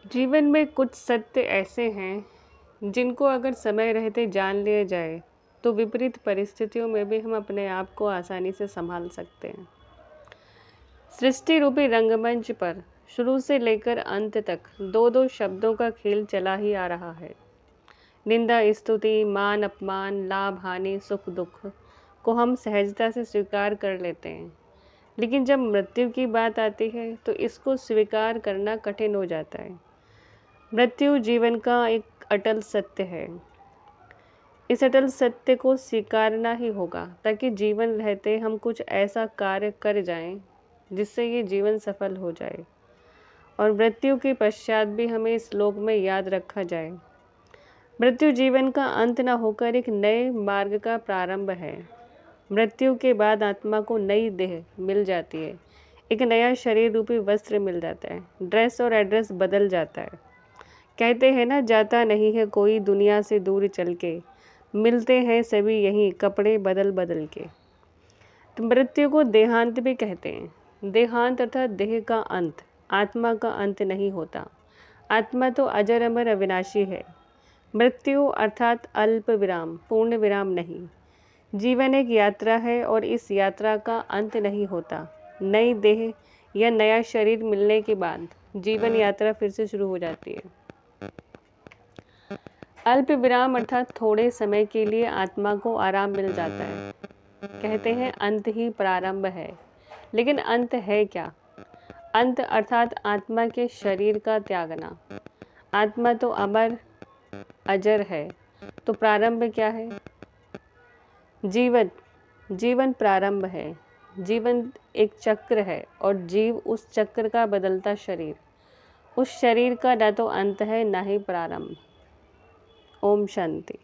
जीवन में कुछ सत्य ऐसे हैं जिनको अगर समय रहते जान लिया जाए तो विपरीत परिस्थितियों में भी हम अपने आप को आसानी से संभाल सकते हैं। सृष्टि रूपी रंगमंच पर शुरू से लेकर अंत तक दो दो शब्दों का खेल चला ही आ रहा है। निंदा स्तुति, मान अपमान, लाभ हानि, सुख दुख को हम सहजता से स्वीकार कर लेते हैं, लेकिन जब मृत्यु की बात आती है तो इसको स्वीकार करना कठिन हो जाता है। मृत्यु जीवन का एक अटल सत्य है। इस अटल सत्य को स्वीकारना ही होगा ताकि जीवन रहते हम कुछ ऐसा कार्य कर जाएं जिससे ये जीवन सफल हो जाए और मृत्यु के पश्चात भी हमें इस लोक में याद रखा जाए। मृत्यु जीवन का अंत न होकर एक नए मार्ग का प्रारंभ है। मृत्यु के बाद आत्मा को नई देह मिल जाती है, एक नया शरीर रूपी वस्त्र मिल जाता है, ड्रेस और एड्रेस बदल जाता है। कहते हैं ना, जाता नहीं है कोई दुनिया से दूर चल के, मिलते हैं सभी यहीं कपड़े बदल बदल के। तो मृत्यु को देहांत भी कहते हैं। देहांत अर्थात देह का अंत, आत्मा का अंत नहीं होता। आत्मा तो अजर अमर अविनाशी है। मृत्यु अर्थात अल्प विराम, पूर्ण विराम नहीं। जीवन एक यात्रा है और इस यात्रा का अंत नहीं होता। नई देह या नया शरीर मिलने के बाद जीवन यात्रा फिर से शुरू हो जाती है। अल्प विराम अर्थात थोड़े समय के लिए आत्मा को आराम मिल जाता है। कहते हैं अंत ही प्रारंभ है, लेकिन अंत है क्या? अंत अर्थात आत्मा के शरीर का त्यागना। आत्मा तो अमर अजर है, तो प्रारंभ क्या है? जीवन प्रारंभ है। जीवन एक चक्र है और जीव उस चक्र का बदलता शरीर। उस शरीर का न तो अंत है न ही प्रारंभ। ओम शांति।